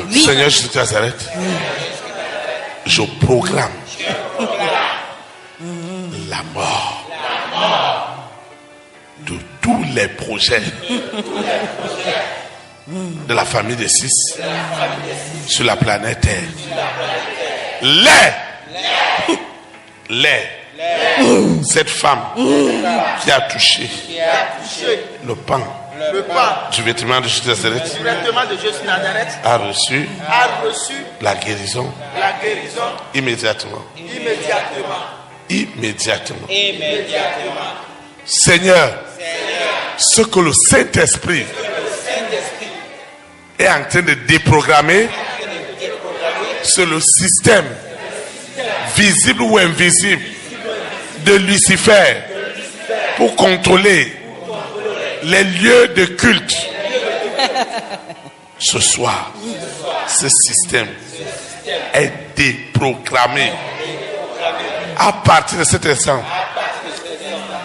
Oui. Seigneur Jésus de Nazareth, je proclame la mort de tous les projets de la famille des 6 sur la planète Terre. Cette femme qui a touché le pan du vêtement de Jésus de Nazareth a reçu la guérison immédiatement. Seigneur, ce que le Saint-Esprit est en train de déprogrammer, c'est le système visible ou invisible de Lucifer pour contrôler les lieux de culte. Ce soir, ce système est déprogrammé. À partir de cet instant,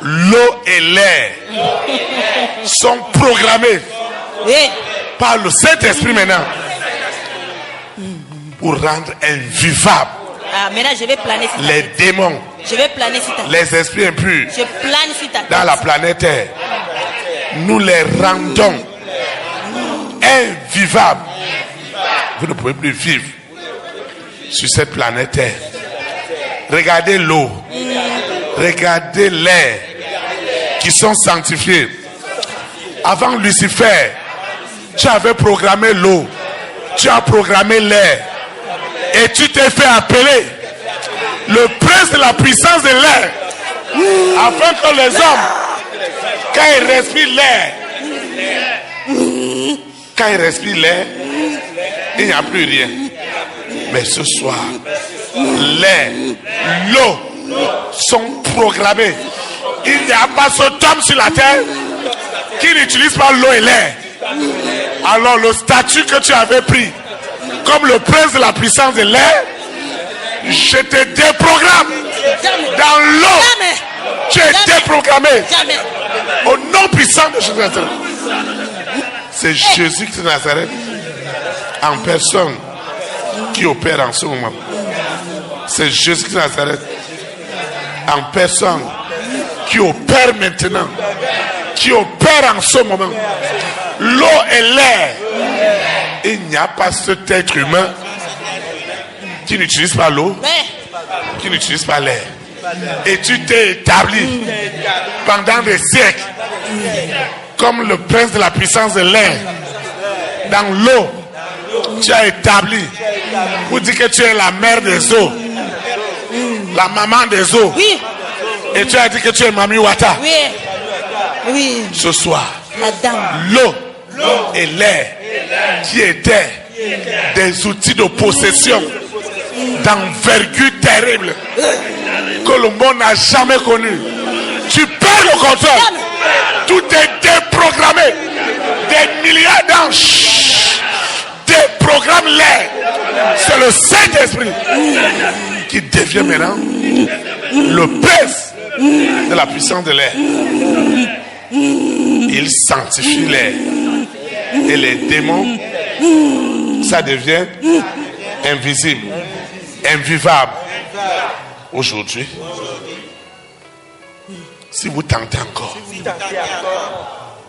l'eau et l'air sont programmés par le Saint-Esprit maintenant pour rendre invivable maintenant je vais planer les démons, je vais planer les esprits impurs je plane sur ta tête. dans la planète Terre. Nous les rendons invivables. Vous ne pouvez plus vivre sur cette planète Terre. Regardez l'eau, regardez l'air qui sont sanctifiés. Avant Lucifer, tu avais programmé l'eau, tu as programmé l'air et tu t'es fait appeler le prince de la puissance de l'air, afin que les hommes, quand ils respirent l'air, il n'y a plus rien. Mais ce soir, l'air, l'eau sont programmés. Il n'y a pas cet homme sur la terre qui n'utilise pas l'eau et l'air. Alors le statut que tu avais pris comme le prince de la puissance de l'air, je te déprogramme. Dans l'eau, tu es déprogrammé. Au nom puissant de Jésus de Nazareth. C'est Jésus de Nazareth en personne qui opère en ce moment. C'est Jésus de Nazareth en personne qui opère maintenant, qui opère en ce moment. L'eau et l'air. Il n'y a pas cet être humain qui n'utilise pas l'eau, qui n'utilise pas l'air. Et tu t'es établi pendant des siècles comme le prince de la puissance de l'air. Dans l'eau, tu as établi pour dire que tu es la mère des eaux, la maman des eaux. Oui. Et tu as dit que tu es Mami Wata. Oui. Oui. Ce soir, La dame. l'eau et l'air qui étaient des outils de possession d'envergure terrible que le monde n'a jamais connu. Tu perds le contrôle. Tout est déprogrammé. Des milliards d'anges déprogramment l'air. C'est le Saint-Esprit qui devient maintenant le prince de la puissance de l'air. Il sanctifie l'air. Et les démons, ça devient invisible, invivable. Aujourd'hui, si vous tentez encore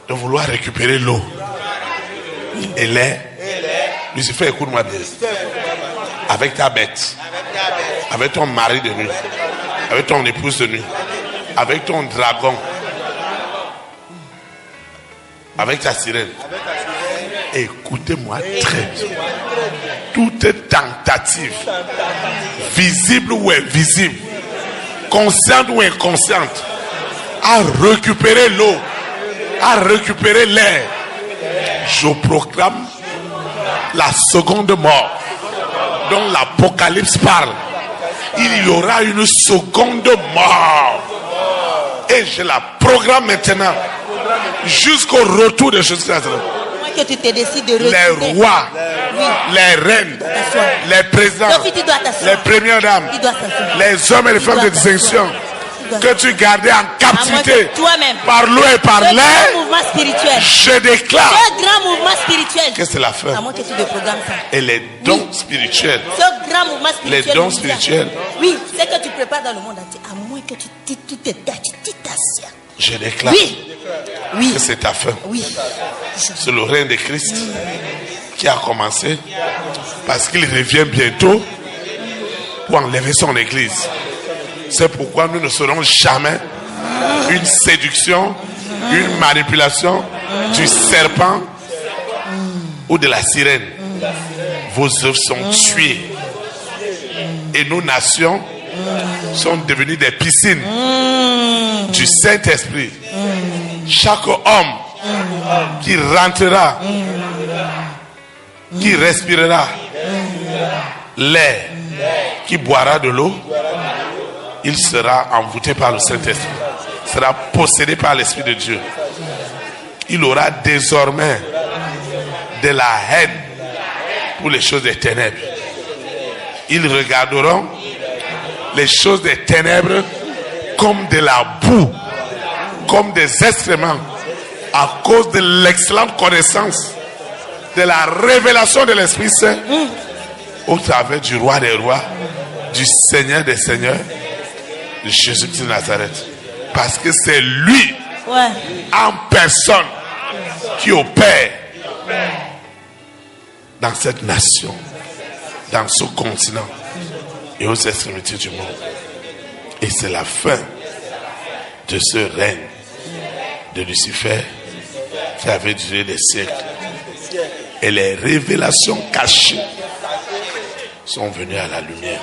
de vouloir récupérer l'eau et l'air, Lucifer, écoute-moi bien. Avec ta bête, avec ton mari de nuit, avec ton épouse de nuit, avec ton dragon, avec ta sirène. Écoutez-moi très bien. Toute tentative, visible ou invisible, consciente ou inconsciente, à récupérer l'eau, à récupérer l'air, je proclame la seconde mort dont l'Apocalypse parle. Il y aura une seconde mort. Et je la programme maintenant jusqu'au retour de Jésus. Que tu te décides de les rois, les reines, les présidents, les premières dames, les hommes et les femmes de distinction, que tu gardais en captivité que toi-même, par l'eau et par ce l'air, grand mouvement spirituel, je déclare ce grand mouvement spirituel, que c'est la fin. à moins que tu déprogrammes ça. Et les dons spirituels, Ce grand mouvement spirituel. les dons immédiat. spirituels, Oui, c'est que tu prépares dans le monde entier. À moins que tu t'assieds. je déclare Oui. que c'est ta fin. Oui. C'est le règne de Christ qui a commencé parce qu'il revient bientôt pour enlever son église. C'est pourquoi nous ne serons jamais une séduction, une manipulation du serpent ou de la sirène. Vos œuvres sont tuées et nos nations sont devenues des piscines du Saint-Esprit. Chaque homme qui rentrera, qui respirera l'air, qui boira de l'eau, il sera envoûté par le Saint-Esprit, sera possédé par l'Esprit de Dieu. Il aura désormais de la haine pour les choses des ténèbres. Ils regarderont les choses des ténèbres comme de la boue, comme des excréments, à cause de l'excellente connaissance, de la révélation de l'Esprit Saint, au travers du roi des rois, du Seigneur des seigneurs, de Jésus-Christ de Nazareth. Parce que c'est lui, en personne, qui opère dans cette nation, dans ce continent et aux extrémités du monde. Et c'est la fin de ce règne de Lucifer qui avait duré des siècles. Et les révélations cachées sont venues à la lumière.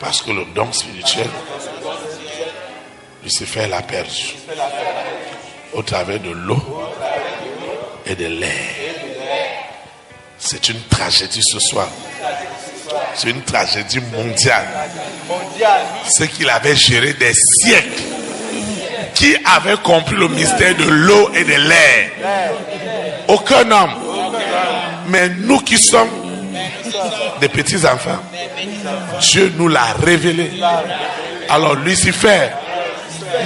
Parce que le don spirituel, Lucifer l'a perdu au travers de l'eau et de l'air. C'est une tragédie ce soir. C'est une tragédie mondiale. Ce qu'il avait géré des siècles. Qui avait compris le mystère de l'eau et de l'air? Aucun homme. Mais nous qui sommes des petits enfants, Dieu nous l'a révélé. Alors Lucifer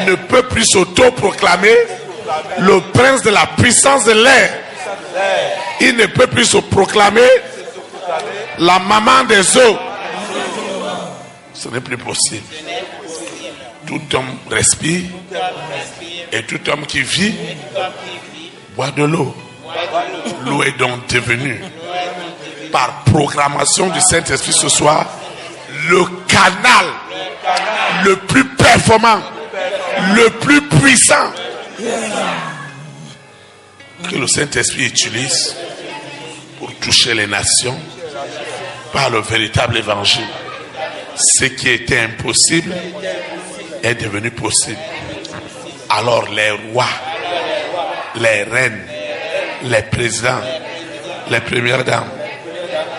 ne peut plus s'auto-proclamer le prince de la puissance de l'air. Il ne peut plus se proclamer la maman des eaux. Ce n'est plus possible. Tout homme respire et tout homme qui vit boit de l'eau. L'eau est donc devenue, par programmation du Saint-Esprit ce soir, le canal le plus performant, le plus puissant que le Saint-Esprit utilise pour toucher les nations par le véritable évangile. Ce qui était impossible est devenu possible. Alors les rois, les reines, les présidents, les premières dames,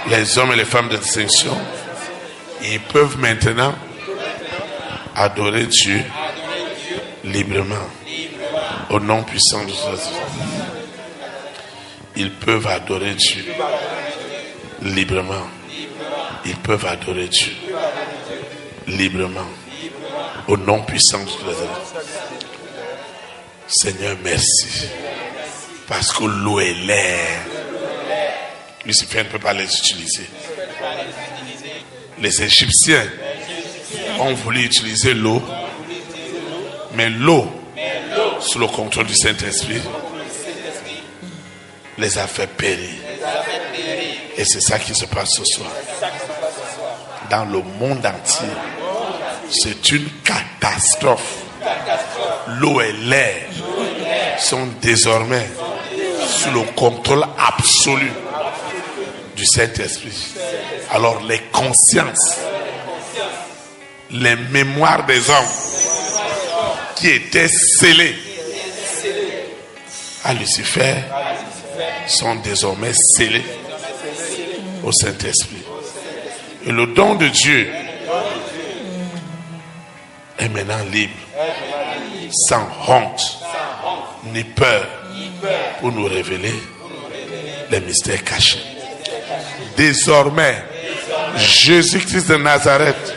les hommes et les femmes de distinction, ils peuvent maintenant adorer Dieu librement au nom puissant de Jésus. Ils peuvent adorer Dieu librement. Ils peuvent adorer Dieu librement au nom puissant de Jésus. Seigneur, merci. Parce que l'eau et l'air, Lucifer ne peut pas les utiliser. Les Égyptiens ont voulu utiliser l'eau, mais l'eau, sous le contrôle du Saint-Esprit, les a fait périr. Et c'est ça qui se passe ce soir. Dans le monde entier, c'est une catastrophe. L'eau et l'air sont désormais sous le contrôle absolu du Saint-Esprit. Alors les consciences, les mémoires des hommes qui étaient scellées à Lucifer sont désormais scellés au Saint-Esprit. Et le don de Dieu est maintenant libre, sans honte ni peur, pour nous révéler les mystères cachés. Désormais, Jésus-Christ de Nazareth,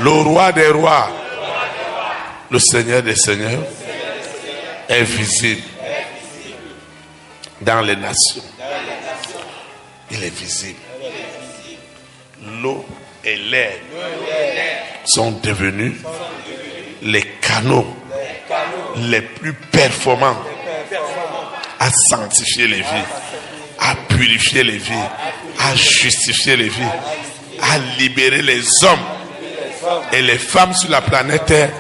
le roi des rois, Le Seigneur des Seigneurs est visible dans les nations. Il est visible. L'eau et l'air sont devenus les canaux les plus performants à sanctifier les vies, à purifier les vies, à justifier les vies, à libérer les hommes et les femmes sur la planète Terre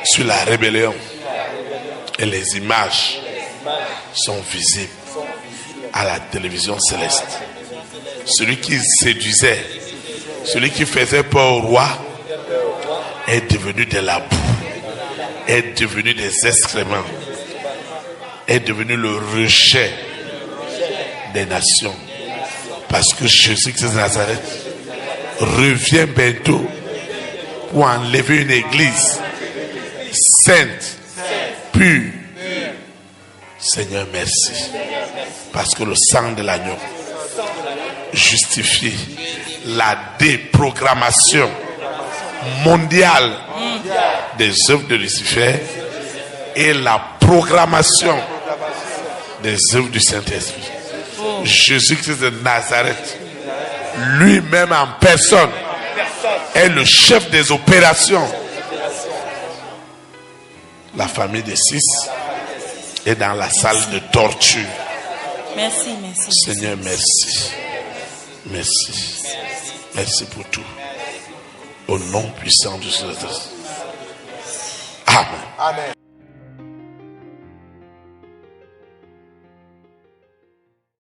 sur la rébellion. Et les images sont visibles à la télévision céleste. Celui qui séduisait, celui qui faisait peur au roi est devenu de la boue, est devenu des excréments, est devenu le rejet des nations. Parce que Jésus-Christ de Nazareth revient bientôt pour enlever une église sainte, pure. Seigneur, merci. Parce que le sang de l'agneau justifie la déprogrammation mondiale des œuvres de Lucifer et la programmation des œuvres du Saint-Esprit. Jésus-Christ de Nazareth, lui-même en personne, est le chef des opérations. La famille des 6 est dans la salle de torture. Merci. Seigneur, merci. Merci. Merci pour tout. Au nom puissant de Jésus. Amen.